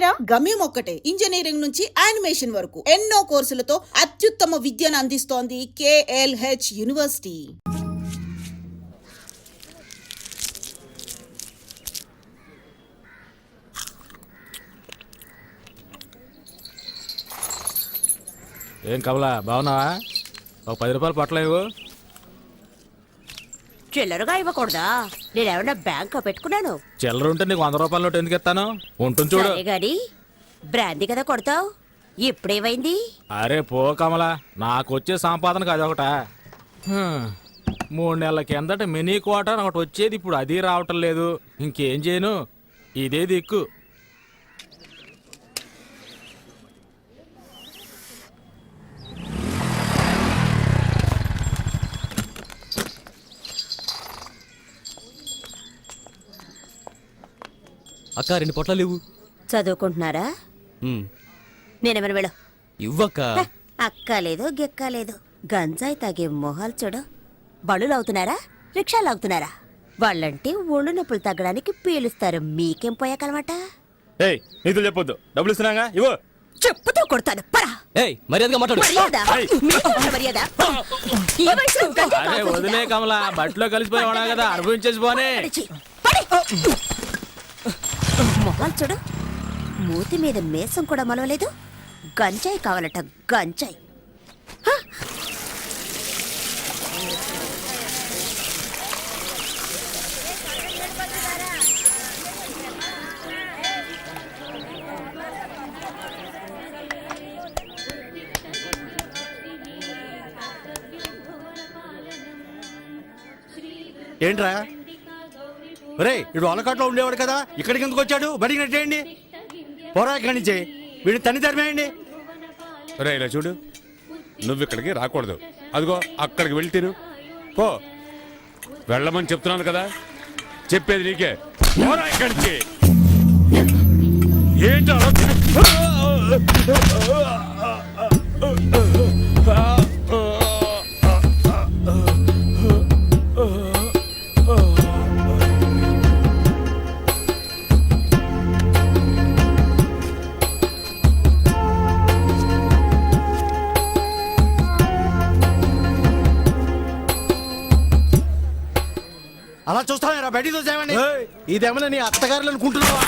పేరా? గమ్యం ఒక్కటే, ఇంజనీరింగ్ నుంచి యానిమేషన్ వరకు ఎన్నో కోర్సులతో అత్యుత్తమ విద్యను అందిస్తోంది KLH యూనివర్సిటీ. ఏం కమలా, బాగున్నావా? ఒక 10 రూపాయలు పట్టలేవు? చిల్లరగా ఇవ్వకూడదా? నేనేమన్నా బ్యాంక్ పెట్టుకున్నాను? చిల్లర ఉంటే నీకు 100 రూపాయల నోటు ఎందుకు ఇస్తాను? ఉంటుంది చూడు. గాని బ్రాందీ కదా కొడతావు, ఇప్పుడేమైంది? అరే పో కమలా, నాకు వచ్చే సంపాదనకు అదొకట. 3 నెలల కిందట మినీ క్వార్టర్ ఒకటి వచ్చేది, ఇప్పుడు అది రావటం లేదు. ఇంకేం చేయను, ఇదే దిక్కు. అక్క 2 పొట్లాలు ఇవ్వు. చదువుకుంటున్నారా? నేనేమన్నా వెళ్ళు. ఇవ్వక్క. అక్క లేదు గిక్క లేదు, గంజాయి తాగే మొహాలు చూడు. బళ్ళు అవుతున్నారా, రిక్షాలు అవుతున్నారా? వాళ్ళంటే ఒళ్ళు నొప్పులు తగ్గడానికి పీలుస్తారు, మీకేం పోయాకనమాట? ఏయ్, నీతులు చెప్పొద్దు, డబ్బులు ఇస్తున్నాగా ఇవ్వు. చెప్పుతూ కొడతాను, పరా. ఏయ్, మర్యాదగా మాట్లాడు. అరే వదిలే కమలా, బట్టలో కలిసిపోయావా కదా, అనుభవించేసి పోనే. మొహాలు చూడు, మూతి మీద మేసం కూడా మలవలేదు. గంజాయి కావాలట, గంజాయి. ఏంట్రా రే, ఇడు అలకాట్లో ఉండేవాడు కదా, ఇక్కడికి ఎందుకు వచ్చాడు? బడికి నెట్టేయండి, పోరా ఇక్కడి నుంచి. వీడిని తన్ని తరిమేయండి. రే ఇలా చూడు, నువ్వు ఇక్కడికి రాకూడదు. అదిగో అక్కడికి వెళ్ళి తిరు పో. వెళ్ళమని చెప్తున్నాను కదా, చెప్పేది నీకే. పోరా ఇక్కడి నుంచి. ఏంటో అలా చూస్తాను బయటికి చూసామండి. ఇదేమన్నా నీ అత్తగారులు అనుకుంటున్నావా?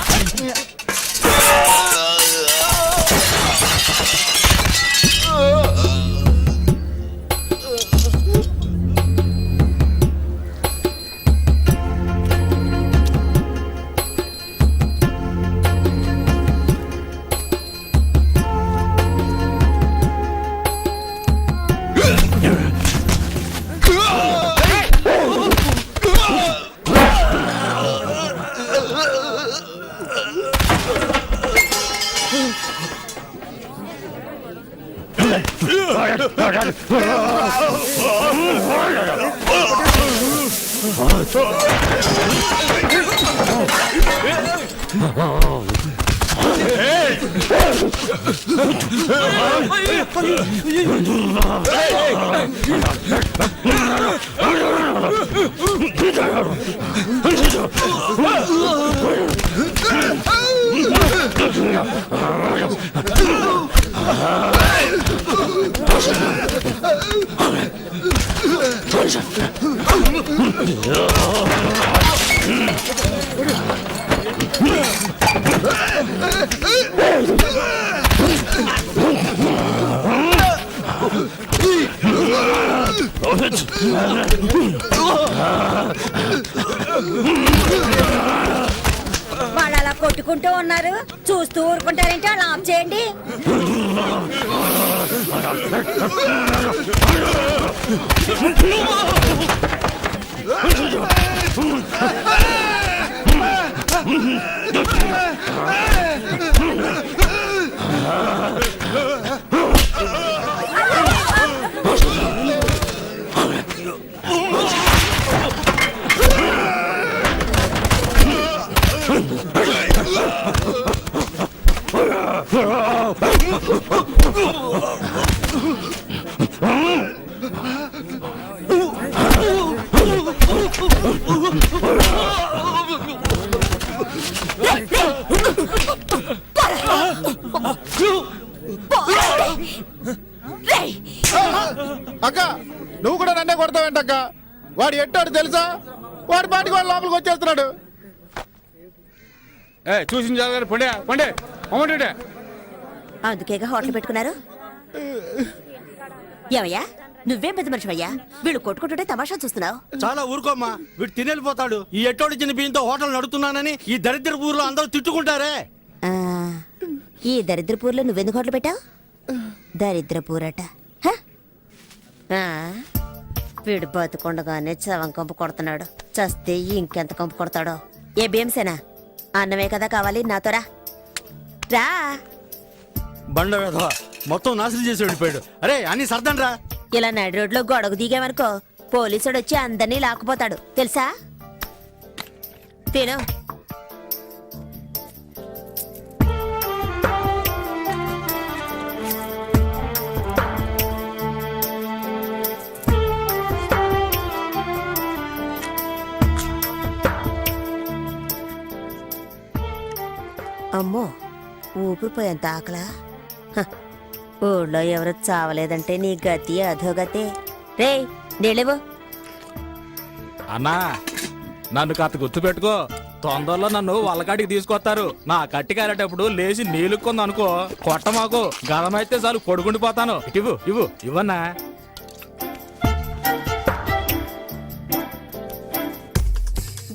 వాళ్ళు అలా కొట్టుకుంటూ ఉన్నారు, చూస్తూ ఊరుకుంటారంటే అలా ఆఫ్ చేయండి. రేయ్! అక్క నువ్వు కూడా నన్నే కొడతావేంటక్క? వాడు ఎట్టాడు తెలుసా? వాడి పాటికి వాడు లోపలికి వచ్చేస్తున్నాడు. చూసిన జాగ్రత్త పండే పండే అమ్మంటే అందుకేగా హోటల్ పెట్టుకున్నారు. ఏమయ్యా నువ్వేం పెద్ద మనిషివయ్యా? వీళ్ళు కొట్టుకుంటుంటే తమాషా చూస్తున్నావు. చాలా ఊరుకోమ్మా, వీడు తినేళ్ళిపోతాడు. ఈ ఎట్టోడి చిన్న బియ్యంతో హోటల్ నడుపుతున్నానని ఈ దరిద్ర ఊర్లో అందరూ తిట్టుకుంటారే. ఆ, ఈ దరిద్రపూర్లో నువ్వెందుకు హోటల్ పెట్టావు? దరిద్రపూరట. హ? ఆ, వీడు బతుకుండగానే చవం కంపు కొడుతున్నాడు. చస్తే ఇంకెంత కంపు కొడతాడో. ఏ భీమసేనా, అన్నమే కదా కావాలి, నాతో రా. రా. బండ వేధవ మొత్తం నాశనం చేసి వెళ్ళిపోయాడు. అరే అన్ని సర్దండి రా. ఇలా నడి రోడ్లో గొడవ దిగామనుకో పోలీసుడు వచ్చి అందరినీ లాక్కుపోతాడు తెలుసా? తిను. అమ్మో ఊపిరిపోయేంత ఆకలా? హ, ఊళ్ళో ఎవరు చావలేదంటే నీ గతి అధోగతే. రే నీళ్ళేవో. అన్నా నన్ను కాస్త గుర్తుపెట్టుకో, తొందరలో నన్ను వాళ్ళకాడికి తీసుకొస్తారు. నా కట్టి కారేటప్పుడు లేచి నీళ్ళుకుంది అనుకో, కొట్ట మాకు గదమైతే చాలు పొడుగుండిపోతాను. ఇవ్వు ఇవ్వు ఇవ్వన్నా.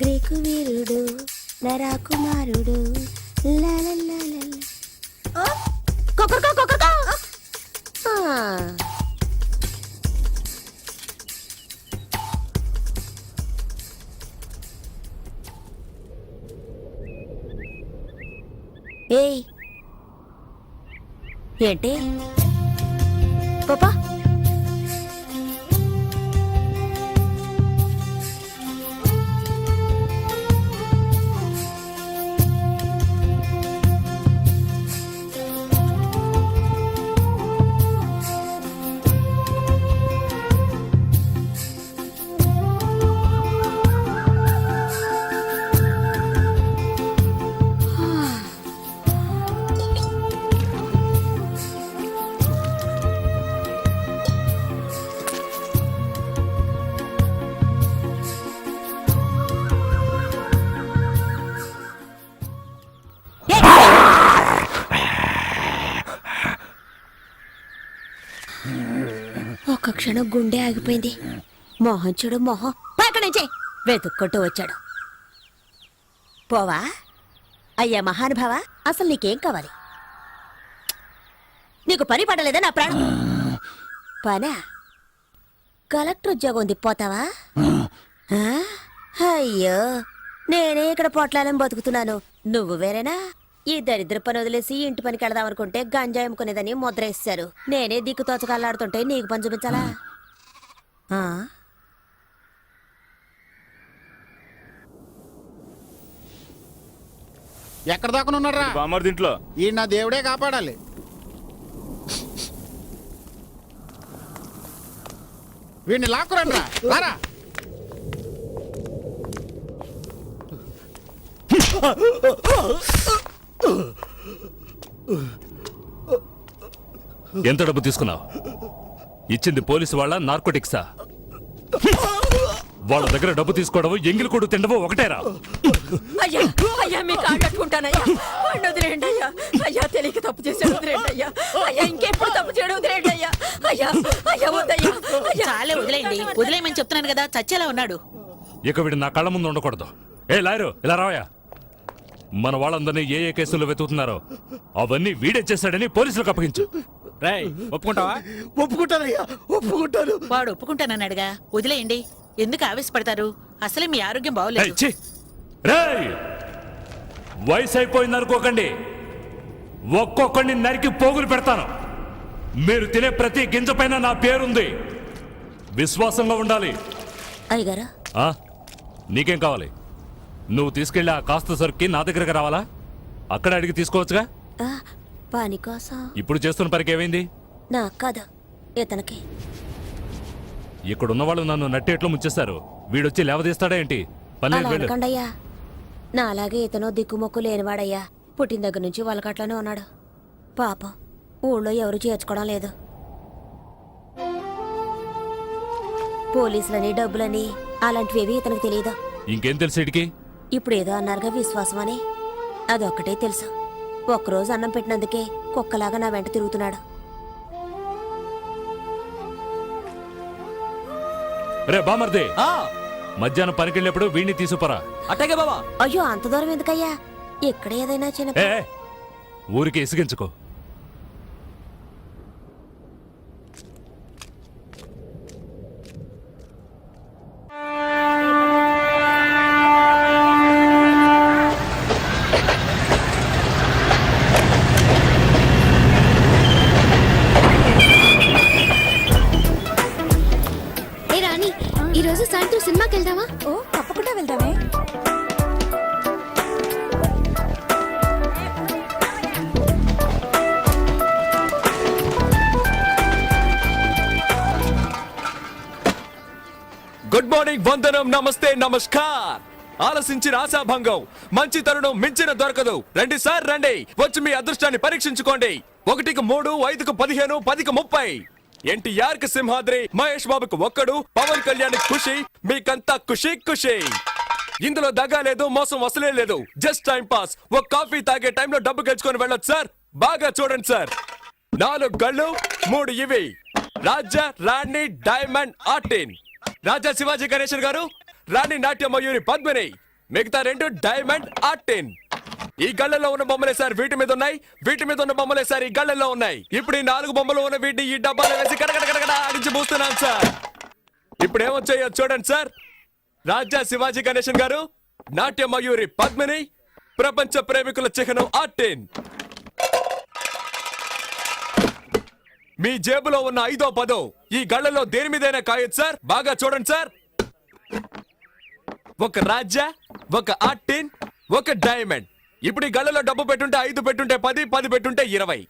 గ్రీకు వీరుడు నరాకుమారుడు ఏయ్ ఏంటి పాపా? ఒక్క క్షణం గుండె ఆగిపోయింది. మోహన్ చూడు మోహన్ పక్కన నుంచి వెతుక్కుంటూ వచ్చాడు. పోవా? అయ్యా మహానుభావా, అసలు నీకేం కావాలి? నీకు పని పడలేదా నా ప్రాణం? పనా? కలెక్టర్ ఉద్యోగం ఉంది, పోతావా? ఆ? అయ్యో నేనే ఇక్కడ పొట్లాలని బతుకుతున్నాను, నువ్వు వేరేనా? ఈ దరిద్ర పని వదిలేసి ఇంటి పనికి వెళదాం అనుకుంటే గంజాయి అమ్ముకునేదని ముద్ర వేశారు. నేనే దిక్కు తోచకల్లాడుతుంటే నీకు పని చూపించాలా? ఎక్కడ దాకా ఉన్నారా? బామ్మర్ దీంట్లో ఈ నా దేవుడే కాపాడాలి. వీడిని లాక్కురండి రారా. ఎంత డబ్బు తీసుకున్నావు? ఇచ్చింది పోలీసు వాళ్ళ నార్కోటిక్సా? వాళ్ళ దగ్గర డబ్బు తీసుకోవడం ఎంగిలి కొడు తిండవు ఒకటేరా? అయ్యా అయ్యా మీ కాళ్ళు కట్టుకుంటానయ్యా, వదిలేండి అయ్యా. అయ్యా తెలియక తప్పు చేశాడు, వదిలేండి అయ్యా. అయ్యా ఇంకెప్పుడు తప్పు చేయడం, వదిలేండి అయ్యా. అయ్యా అయ్యా వద్దయ్యా. చాలే వదిలేయండి, వదిలేయమని చెప్తున్నాను కదా, చచ్చేలా ఉన్నాడు. ఇక వీడు నా కళ్ళ ముందు ఉండకూడదు. ఏ లాయరు ఇలా రావయా. మన వాళ్ళందరినీ ఏ ఏ కేసుల్లో వెతుకుతున్నారో అవన్నీ వీడే చేశాడని పోలీసులకు అప్పగించు. రేయ్ ఒప్పుకుంటావా? ఒప్పుకుంటానయ్యా, ఒప్పుకుంటాను. వాడు ఒప్పుకుంటానన్నాడుగా, వదిలేయండి. ఎందుకు ఆవేశపడతారు? అసలే మీ ఆరోగ్యం ఏయ్, బాగోలేదు. ఛీ! రేయ్ వయసు అయిపోయింది అనుకోకండి, ఒక్కొక్కడిని నరికి పోగులు పెడతాను. మీరు తినే ప్రతి గింజ పైన నా పేరుంది, విశ్వాసంగా ఉండాలి. అయ్యగారు ఆ? నీకేం కావాలి? నువ్వు తీసుకెళ్ళి ఆ కాస్త సరుక్కి నా దగ్గరకు రావాలా? అక్కడ అడిగి తీసుకోవచ్చుగా. పని కోసం ఇప్పుడు చేస్తున్న పనికి ఏమైంది? నాకు కాదు, ఇతనికి. ఇక్కడున్న వాళ్ళు నన్ను నట్టేట్లో ముంచేస్తారు. వీడొచ్చి లేవదీస్తాడా ఏంటి? అలా పన్నెండు వేలు. అనకండయ్యా, నా అలాగే ఇతను దిక్కుమొక్కు లేనివాడయ్యా. పుట్టిన దగ్గర నుంచి వాళ్ళకట్లోనే ఉన్నాడు. పాపం ఊళ్ళో ఎవరు చేర్చుకోవడం లేదు. పోలీసులని డబ్బులని అలాంటివేవి ఇతనికి తెలియదు. ఇంకేం తెలుసు ఇడికి? ఇప్పుడు ఏదో అన్నారుగా విశ్వాసం అని, అదొక్కటే తెలుసు. ఒక్కరోజు అన్నం పెట్టినందుకే కుక్కలాగా నా వెంట తిరుగుతున్నాడు. రే బామర్ది, ఆ, మధ్యాహ్నం పనికెళ్ళినప్పుడు వీడిని తీసుకురా. అట్టాగే బావా. అయ్యో అంత దూరం ఎందుకయ్యా, ఇక్కడ ఏదైనా చిన్న ఏ ఊరికి ఇసిగించుకో. ఏ రాణి, ఈ రోజు సాయంత్రం సినిమాకి వెళ్దామా? ఓ తప్పకుండా వెళ్దామే. గుడ్ మార్నింగ్, వందనం, నమస్తే, నమస్కార్. ఆలసించిన ఆశాభంగం, మంచి తరుణం మించిన దొరకదు. రండి సార్ రండి, వచ్చి మీ అదృష్టాన్ని పరీక్షించుకోండి. 1కి 3, 5కి 15, 10కి 30. ఎన్టీఆర్ కి సింహాద్రి, మహేష్ బాబుకి ఒక్కడు, పవన్ కళ్యాణ్ ఖుషి, మీకంతా ఖుషి ఖుషి. ఇందులో దగా లేదు, మోసం అసలే లేదు. Just time pass. ఒక కాఫీ తాగే టైంలో డబ్బు గెలుచుకొని వెళ్ళొచ్చు సార్. బాగా చూడండి సార్. 4 గళ్ళు, 3 ఇవి. రాజా, రాణి, డైమండ్, ఆర్టిన్. రాజా శివాజీ గణేశన్ గారు, రాణి నాట్య మయూరి పద్మిని, మిగతా 2 డైమండ్, ఆర్టిన్. ఈ గళ్ళల్లో ఉన్న బొమ్మలే సార్ వీటి మీద ఉన్నాయి, వీటి మీద ఉన్న బొమ్మలే సార్ ఈ గళ్ళల్లో ఉన్నాయి. ఇప్పుడు ఈ 4 బొమ్మలు ఉన్న వీటిని ఈ డబ్బాలో వేసి కడగడ ఆడించి పూస్తున్నాను సార్. ఇప్పుడు ఏమొచ్చాయో చూడండి సార్. రాజా శివాజీ గణేశన్ గారు, నాట్య మయూరి పద్మిని, ప్రపంచ ప్రేమికుల చిహ్నం ఆర్టిన్. మీ జేబులో ఉన్న 5వ 10 ఈ గళ్ళలో దేని మీదైనా కాయొచ్చు సార్. బాగా చూడండి సార్. ఒక రాజా, ఒక ఆర్టిన్, ఒక డైమండ్. ఇప్పుడు ఈ గళ్ళలో డబ్బు పెట్టుంటే 5 పెట్టుంటే 10, 10 పెట్టుంటే 20.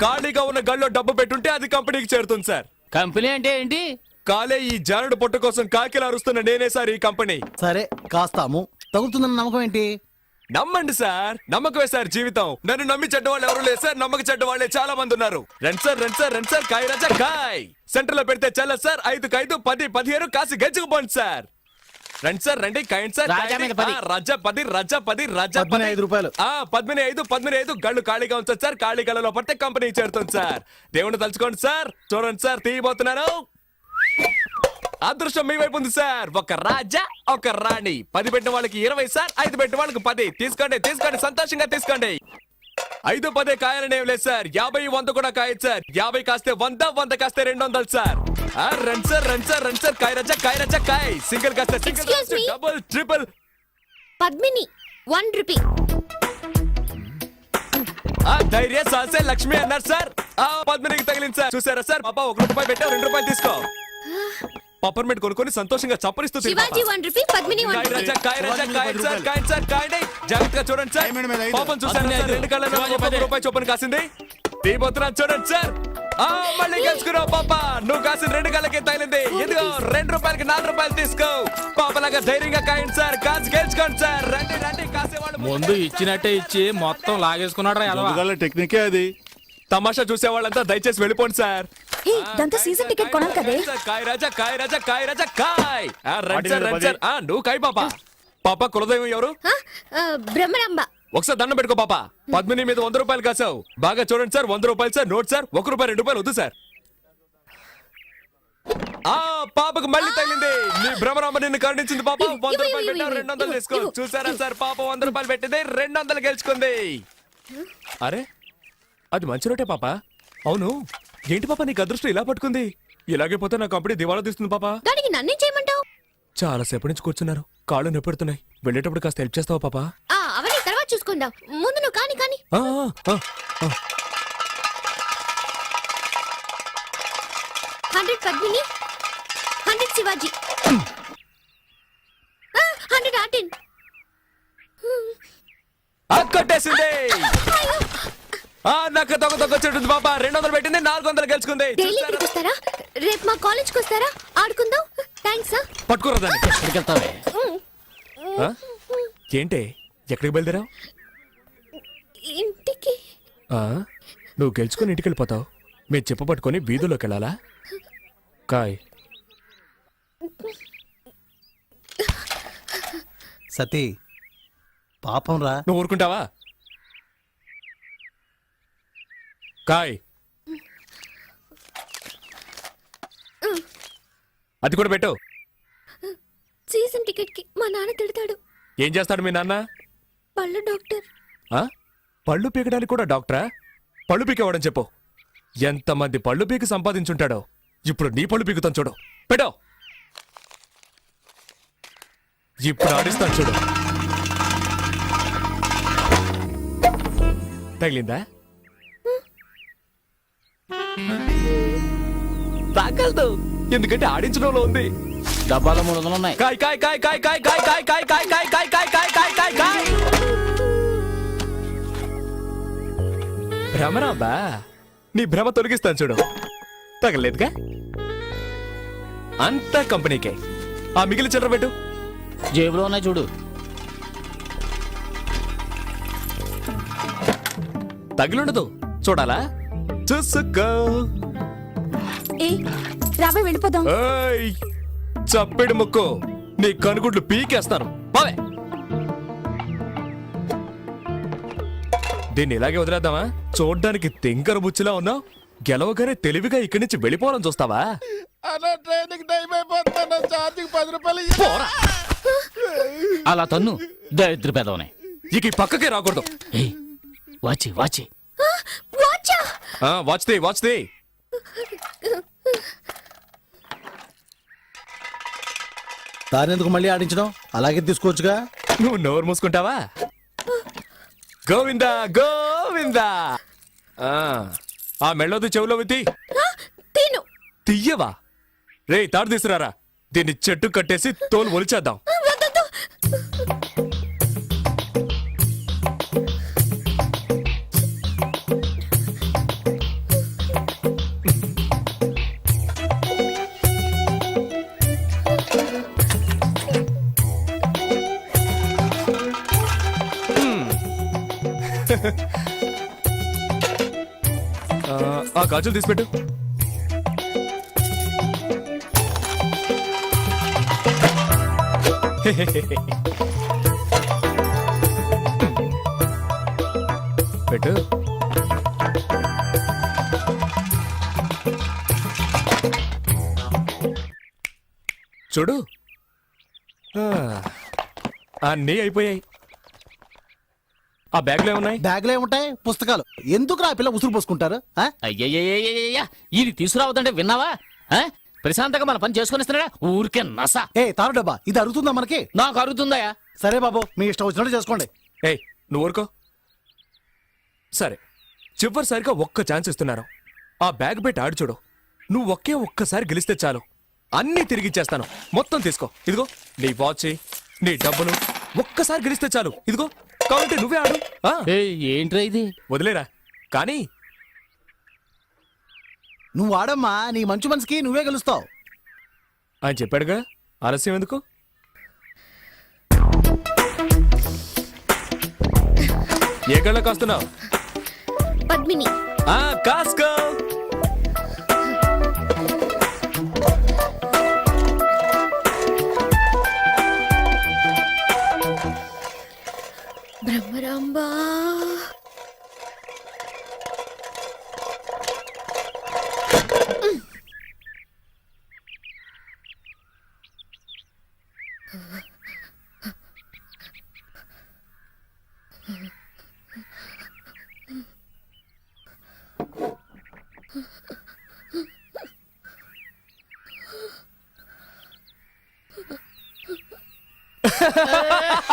ఖాళీగా ఉన్న గళ్ళలో డబ్బు పెట్టుంటే అది కంపెనీకి చేరుతుంది సార్. కంపెనీ అంటే ఏంటి? కాలే ఈ జానుడు పొట్టు కోసం కాకిలా అరుస్తున్న నేనే సార్ ఈ కంపెనీ. సరే కాస్తాము. తగులుతుందన్న నమ్మకం ఏంటి? నమ్మండి సార్, నమ్మకమే సార్ జీవితం. నన్ను నమ్మి చెడ్డవాళ్ళు ఎవరు లేదు సార్, నమ్మక చెడ్డవాళ్లే చాలా మంది ఉన్నారు. రండి సార్ రండి సార్ రండి సార్, కాయ రాజా కాయ్. సెంటర్ లో పెడితే చల్ల సార్. 5కి 5, 10, 15 కాసి గెలుచుకుపోండి సార్. రండి సార్ రండి, కాయండి సార్. రాజా మీద 10. రాజా 10, రాజా 10, రాజా 10. 5 రూపాయలు. 15, 15 గళ్ళు ఖాళీగా ఉంచండి సార్. ఖాళీ గళ్ళలో పడితే కంపెనీ చేరుతుంది సార్. దేవుని తలుచుకోండి సార్. చూడండి సార్, తీయబోతున్నాను. అదృష్టం మీ వైపు ఉంది సార్. ఒక రాజా, ఒక రాణి. 10 పెట్టిన వాళ్ళకి 20 సార్, 5 పెట్టిన వాళ్ళకి 10. తీసుకోండి తీసుకోండి, సంతోషంగా తీసుకోండి. 5, 10 కాయాలనేం లేదు సార్. 50, 100 కూడా కాయచ్చు సార్. 50 కాస్తే 100, 100 కాస్తే 200 సార్. రండి సార్ రండి సార్ రండి సార్, కాయ రాజా కాయ్. సింగిల్ కాస్తే single, Excuse me? Double, triple. Padmini 1 rupee. ధైర్య సాసే లక్ష్మి అన్నారు సార్. పద్మినికి తగిలింది సార్. చూసారా సార్, పాప 1 రూపాయి పెట్టావు, 2 రూపాయలు తీసుకో. పప్పర్మెంట్ కొనుక్కొని సంతోషంగా చప్పరిస్తూ శివాజీ 1 రూపీ, పద్మిని 1 రూపీ. జాగ్రత్తగా చూడండి సార్. డైమండ్ మీద 5. పాపం చూసారా సార్, 2 కళ్ళ 1 రూపాయి చొప్పున కాసింది. తీయబోతున్నాను చూడండి సార్. మళ్ళీ గెలుచుకున్నావు పాప. నువ్వు కాసిన 2 కళ్ళకి తగిలింది. ఇదిగో 2 రూపాయలకి 4 రూపాయలు తీసుకో. పాపలాగా ధైర్యంగా కాయండి సార్. కాసి గెలుచుకోండి సార్. రండి రండి, కాసేవాళ్ళు ముందు ఇచ్చినట్టే ఇచ్చి మొత్తం లాగేసుకున్నాడు. టెక్నికే అది. తమాషా చూసే వాళ్ళంతా దయచేసి వెళ్ళిపోండి సార్. దాంతో సీజన్ టికెట్ కొనాలి కదే. కాయ్ రాజా కాయ్ రాజా కాయ్ రాజా కాయ్. రండి సార్ రండి సార్. నువ్వు కాయ్ పాప. పాప కులదైవం ఎవరు? బ్రహ్మరాంబ. ఒకసారి దండం పెట్టుకో పాప. పద్మిని మీద 100 రూపాయలు కాసావు. బాగా చూడండి సార్. 100 రూపాయలు సార్. Note sir. 1 రూపాయి 2 రూపాయలు వద్దు సార్. పాపకు మళ్ళీ తగిలింది. నీ భ్రమరాంబ నిన్ను కరుణించింది పాప. 100 రూపాయలు పెట్టావు, 200 తీసుకో. చూసారా సార్, పాప 100 రూపాయలు పెట్టింది, 200 గెలుచుకుంది. అరే అది మంచి రోటే పాప. అవును ఏంటి పాప నీకు అదృష్టం ఇలా పట్టుకుంది? ఇలాగే పోతే నా కంపెనీ దివాళా తీస్తుంది పాప. దానికి నన్నేం చేయమంటావు? చాలా సేపటి నుంచి కూర్చున్నారు, కాళ్ళు నొప్పెడుతున్నాయి. వెళ్ళేటప్పుడు కాస్త హెల్ప్ చేస్తావా పాప? అవన్నీ తర్వాత చూసుకుందాం. ముందు నువ్వు కాని. 100 పద్మిని, 100 శివాజీ, 100 ఆర్టిన్. కొట్టేసింది. నాకు దొంగ చెట్టుంది పాప. 200 పెట్టింది, 400 గెలుచుకుంది. డైలీ ఇక్కడికి వస్తారా? రేపు మా కాలేజ్కి వస్తారా? ఆడుకుందాం. థ్యాంక్స్. పట్టుకోరా దాన్ని. ఏంటే ఎక్కడికి బయలుదేరావు? ఇంటికి. నువ్వు గెలుచుకుని ఇంటికి వెళ్ళిపోతావు. మేము చెప్పు పట్టుకొని వీధుల్లోకి వెళ్ళాలా? కాయ్ సతీ పాపం రా. నువ్వు ఊరుకుంటావా? కాయ్ అది కూడా పెట్టు. సీజన్ టికెట్ కి మా నాన్న తిడతాడు. ఏం చేస్తాడు మీ నాన్న? పళ్ళు డాక్టర్. ఆ? పళ్ళు పీకడానికి కూడా డాక్టరా? పళ్ళు పీకేవాడని చెప్పు. ఎంతమంది పళ్ళు పీకి సంపాదించుంటాడో. ఇప్పుడు నీ పళ్ళు పీకుతాను చూడు. పెట్టో. ఇప్పుడు ఆడిస్తాను చూడు. తగిలిందా? తాగలదు, ఎందుకంటే ఆడించడంలో ఉంది. డబ్బాలో 300 ఉన్నాయి. కాయ్ కాయ్ కాయ్ కాయ్ కాయ్ కాయ్ కాయ్ కాయ్ కాయ్ కాయ్ కాయ్ కాయ్ కాయ్ కాయ్ కాయ్ కాయ్. భ్రమరాబా, నీ భ్రమ తొలగిస్తాను చూడు. తగలేదుగా? అంతా కంపెనీకే. ఆ మిగిలిన చిల్లర పెట్టు. జేబులో ఉన్నాయి చూడు. తగిలుండదు, చూడాలా? చూసుకో. రాబోయ్ వెళ్ళిపోదాం. ఏయ్, చప్పెడు ముక్కు, నీ కనుగుడ్లు పీకేస్తాను. బావే, దీన్ని ఇలాగే వదిలేద్దామా? చూడ్డానికి తింకర బుచ్చిలా ఉన్నావు. గెలవగానే తెలివిగా ఇక్కడి నుంచి వెళ్ళిపోవాలని చూస్తావా? అలా ట్రైన్కి టైం అయిపోతున్నా. ఛార్జింగ్ 10 రూపాయలు ఇయ్యి. పోరా. అలా తన్ను, దరిద్ర పెదవనే. ఇక ఈ పక్కకే రాకూడదు. వాచి వాచి. వాచ్దే వాచ్దే. దానెందుకు మళ్ళీ ఆడించడం? అలాగే తీసుకోవచ్చుగా. నువ్వు నోరు మూసుకుంటావా? గోవిందా గోవిందా. ఆ మెళ్ళొద్దు, చెవులో విత్తి. తీయవా? రే, తాడు తీసుకురారా. దీన్ని చెట్టు కట్టేసి తోలు ఒలిచేద్దాం. ఆ గాజులు తీసిపెట్టు. పెట్టు. చూడు, అన్నీ అయిపోయాయి. ఆ బ్యాగ్లో ఏమున్నాయి? బ్యాగ్లో ఏముంటాయి? పుస్తకాలు. ఎందుకు ఆ పిల్ల ఉసురు పోసుకుంటారు? అయ్యయ్యయ్యయ్యయ్యా, ఇది తీసుకురావద్దంటే విన్నావా? ప్రశాంతంగా మన పని చేసుకుని ఇస్తున్నాడా? ఊరికే నస. ఏ తారు డబ్బా, ఇది అరుగుతుందా మనకి? నాకు అరుగుతుందయా. సరే బాబు, మీ ఇష్టం వచ్చినట్టు చేసుకోండి. ఏయ్, నువ్వు ఊరుకో. సరే, చివరిసారిగా ఒక్క ఛాన్స్ ఇస్తున్నాను. ఆ బ్యాగ్ పెట్టి ఆడు చూడు. నువ్వు ఒక్కసారి గెలిస్తే చాలు, అన్నీ తిరిగిచ్చేస్తాను. మొత్తం తీసుకో. ఇదిగో నీ వాచ్, నీ డబ్బులు. ఒక్కసారి గెలిస్తే చాలు. ఇదిగో, కాబట్టి నువ్వే ఆడు. ఏంట్రా ఇది? వదిలేరా. కానీ నువ్వు ఆడమ్మా, నీ మంచి మనసుకి నువ్వే గెలుస్తావు. ఆయన చెప్పాడుగా, ఆలస్యం ఎందుకు? ఏ కళ్ళ కాస్తున్నావు? పద్మిని. కాసుకో. బ్రహ్మరాంబా.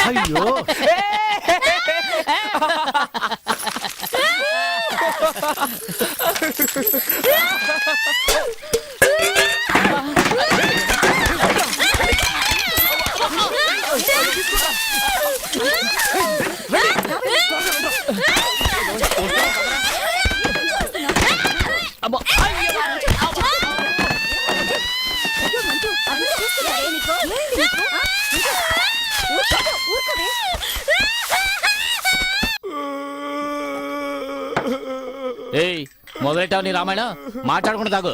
అయ్యో, ఏయ్ మొదలెట్టావు నీ రామాయణం మాట్లాడకుండా తాగు.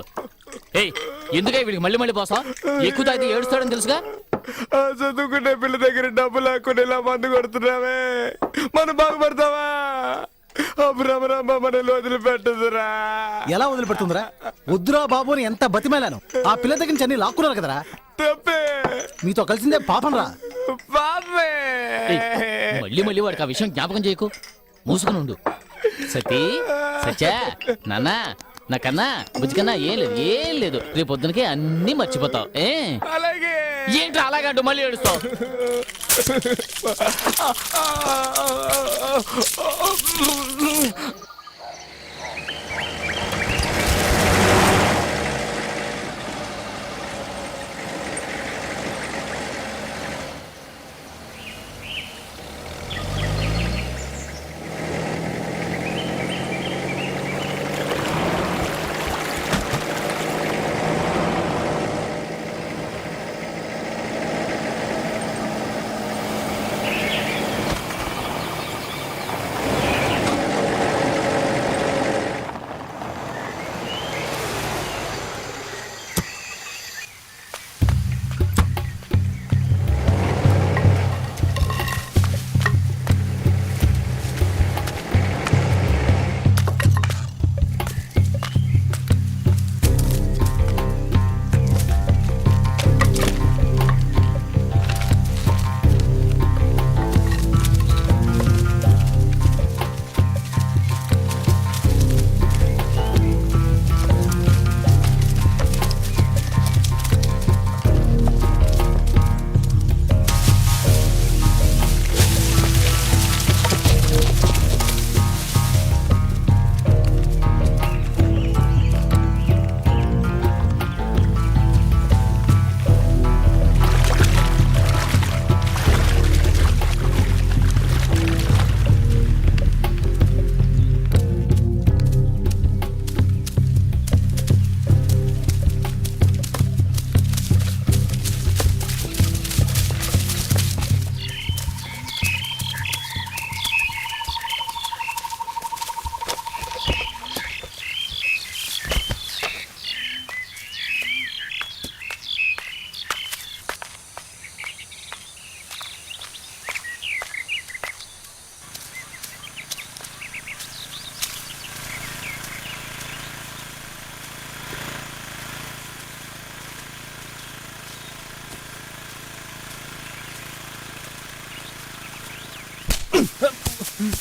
ఏయ్ ఎందుకే వీడికి మళ్ళీ మళ్ళీ పోసాం? ఎక్కువ తాగితే ఏడుస్తాడని తెలుసుగా. చదువుకునే పిల్ల దగ్గర డబ్బు లేకుండా ఇలా మందు కొడుతున్నావే, మనం బాగుపడతావా? మనల్ని వదిలిపెట్టదురా. ఎలా వదిలిపెడుతుందిరా? వద్దురా బాబు అని ఎంత బతిమేలాను. ఆ పిల్ల దగ్గర నుంచి అన్ని లాక్కున్నారు కదరా. తప్పే, మీతో కలిసిందే పాపం రా. పాపే. మళ్ళీ మళ్ళీ వాడికి ఆ విషయం జ్ఞాపకం చేయకు. మూసుకుని ఉండు. సతీ సత్యా నాన్న నాకన్నా బుజ్జికన్నా ఏం లేదు రేపు పొద్దునకే అన్ని మర్చిపోతావు. అలాగే. ఏంటి అలాగంటూ మళ్ళీ ఏడుస్తావు?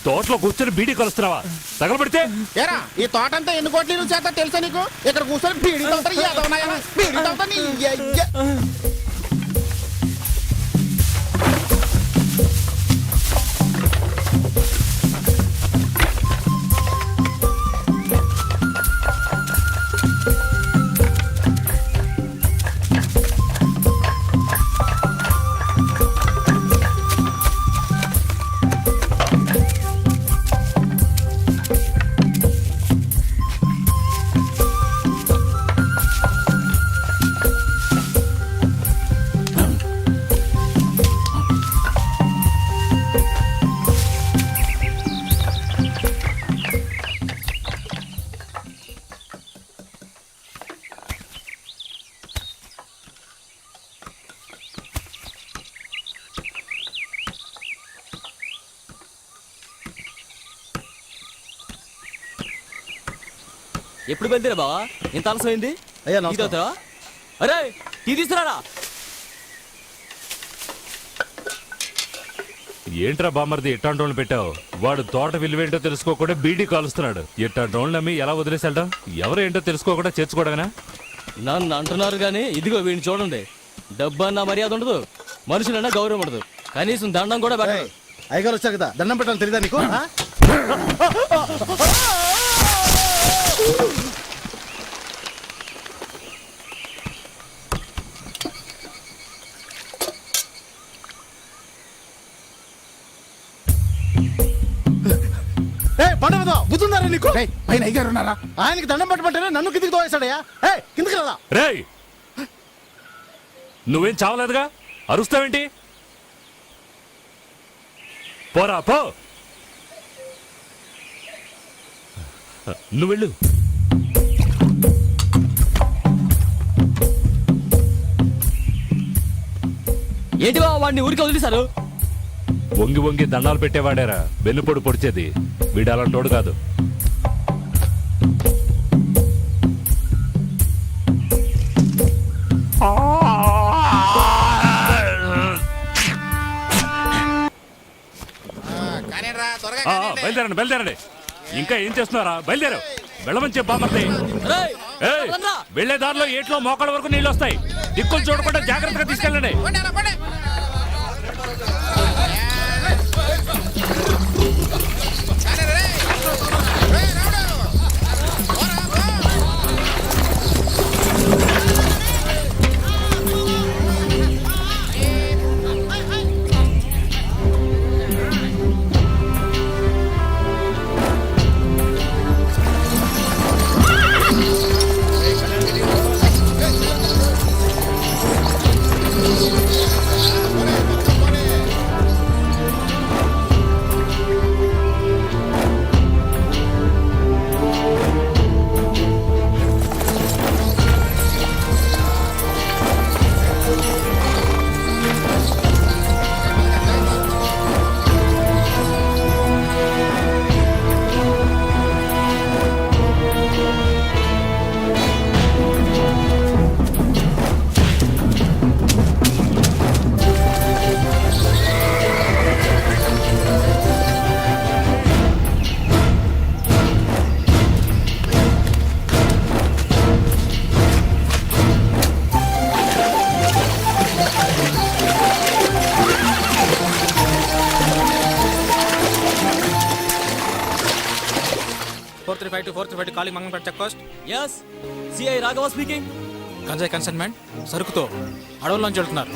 తోటలో కూర్చొని బీడీ కలుస్తున్నావా? తగలబెడితే ఏరా ఈ తోటంతా ఎన్ని కోట్ల చేత తెలుసా నీకు? ఇక్కడ కూర్చొని బీడీ తోటలు ఏదవునాయా? బీడీ తోట నీ అయ్య. ఎప్పుడు బయలుదేరా బావా? ఇంత ఆలస్యమైంది. అయ్యా టీ తాగుతావా? అరే టీ తీసుకురారా. ఏంట్రా బామర్ది ఎట్టాంటి వాళ్ళని పెట్టావు? వాడు తోట విలువేంటో తెలుసుకోకుండా బీడీ కాలుస్తున్నాడు. ఎట్టాంటి వాళ్ళని నమ్మి ఎలా వదిలేసాడో? ఎవరు ఏంటో తెలుసుకోకుండా చేర్చుకోవడమేనా? నన్ను అంటున్నారు కానీ ఇదిగో వీడిని చూడండి. డబ్బు అన్న మర్యాద ఉండదు, మనుషులన్నా గౌరవం ఉండదు, కనీసం దండం కూడా పెట్టదు. అయ్యగారు వచ్చారు కదా, దండం పెట్టాలని తెలియదా నీకు? బుద్ధుందారా నీకు? పైన అయ్యారు ఉన్నారా? ఆయనకి దండం పెట్టమంటేనే నన్ను కిందికి తోవేశాడయ్యా. కిందికి రాదా? రేయ్ నువ్వేం చావలేదుగా, అరుస్తావేంటి? పోరా పో. నువ్వు వెళ్ళు. ఏంటి బావ వాడిని ఊరికి వదిలేశారు? వంగి వంగి దండాలు పెట్టేవాడేరా వెన్నుపొడు పొడిచేది. వీడు అలాంటోడు కాదు. బయలుదేరండి బయలుదేరండి. ఇంకా ఏం చేస్తున్నారా? బయలుదేరు. వెళ్ళమని చెప్పు బామర్ది. ఏయ్, వెళ్లే దారిలో ఏట్లో మోకాళ్ళ వరకు నీళ్ళు వస్తాయి. దిక్కులు చూడకుండా జాగ్రత్తగా తీసుకెళ్ళండి. Calling Mangalapeta check post. yes CI Raghava speaking. గంజాయి కన్సైన్మెంట్ సరుకుతో అడవుల్లోంచి వెళ్తున్నారు.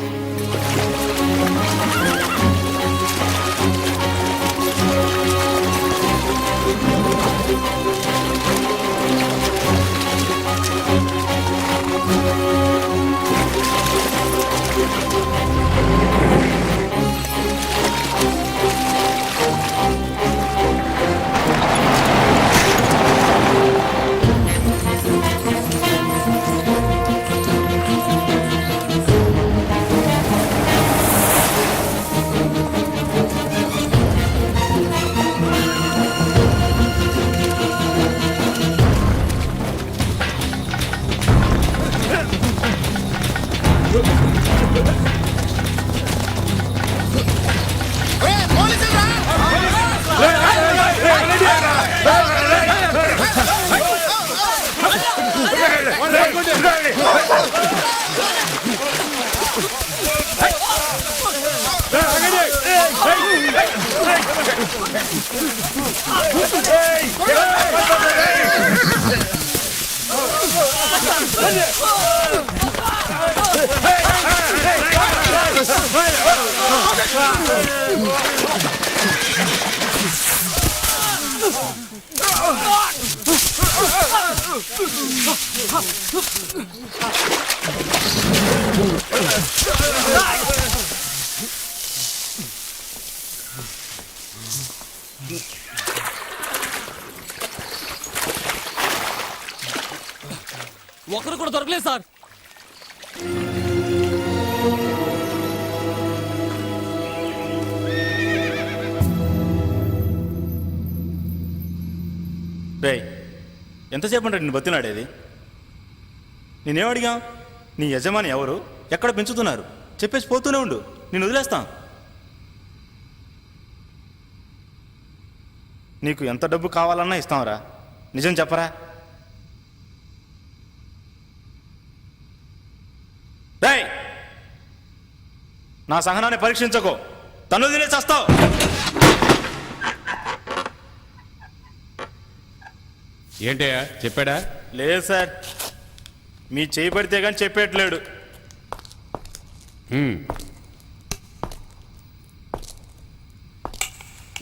ఒకరు కూడా దొరకలేదు సార్. రేయ్, ఎంతసేపు అంటే నేను బతిలాడేది? నేనేం అడిగా? నీ యజమాని ఎవరు, ఎక్కడ పెంచుతున్నారు చెప్పేసి పోతూనే ఉండు, నేను వదిలేస్తాం. నీకు ఎంత డబ్బు కావాలన్నా ఇస్తాంరా, నిజం చెప్పరా? రేయ్, నా సహనాన్ని పరీక్షించకో, తను తినే చేస్తావు. ఏంటయ్యా చెప్పాడా? లేదు సార్, మీ చేయి పడితే కానీ చెప్పేట్లేడు.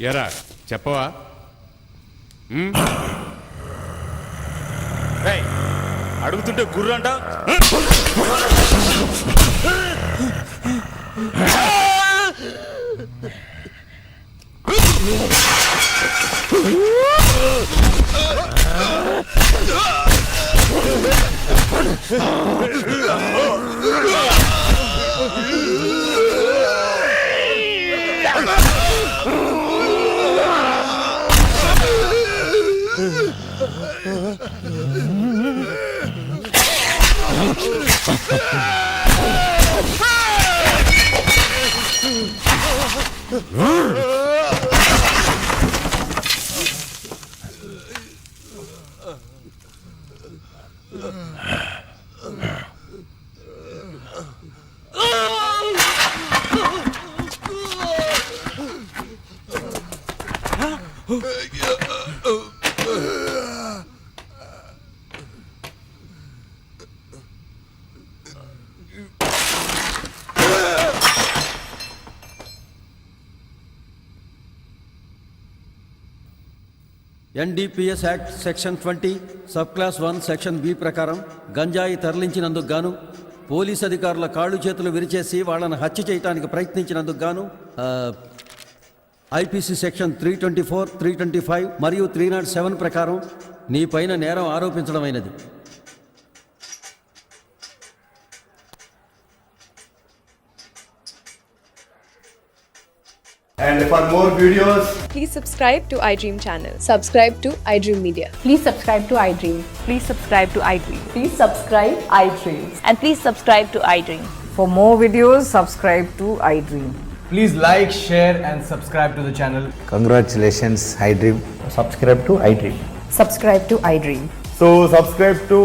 ఎరా చెప్పవా? రేయ్, అడుగుతుంటే గుర్రు అంట. NDPS act section 20 sub class 1 section B ప్రకారం గంజాయి తరలించినందుకు గాను పోలీస్ అధికారుల కాళ్ళు చేతులు విరిచేసి వాళ్ళని హత్య చేయడానికి ప్రయత్నించినందుకు గాను ఐపీసీ సెక్షన్ 324, 325 మరియు 307 ప్రకారం నీ పైన నేరం ఆరోపించడమైనది. And for more videos, Please subscribe to iDream channel. Subscribe to iDream Media. Please subscribe to iDream. Please subscribe to iDream. Please subscribe iDream. And please subscribe to iDream. For more videos, subscribe to iDream. Please like, share and subscribe to the channel. congratulations, iDream. Subscribe to iDream. Subscribe to iDream. So subscribe to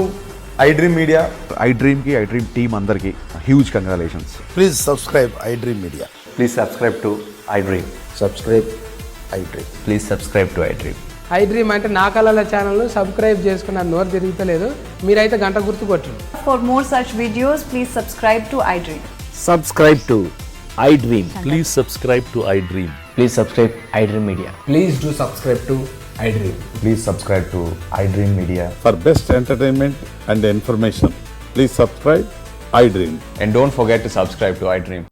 iDream Media. iDream team andarki huge congratulations. Please subscribe iDream Media. Please subscribe to iDream. Subscribe iDream. Please subscribe to iDream. iDream అంటే నా కళల ఛానల్ను subscribe చేసుకున్న నోరు తిరుగుతలేదు, మీరైతే గంట గుర్తు కొట్టండి. For more such videos, please subscribe to iDream. Subscribe to iDream. Please subscribe to iDream. Please subscribe iDream Media. Please do subscribe to iDream. Please subscribe to iDream Media. For best entertainment and information, please subscribe iDream. And don't forget to subscribe to iDream.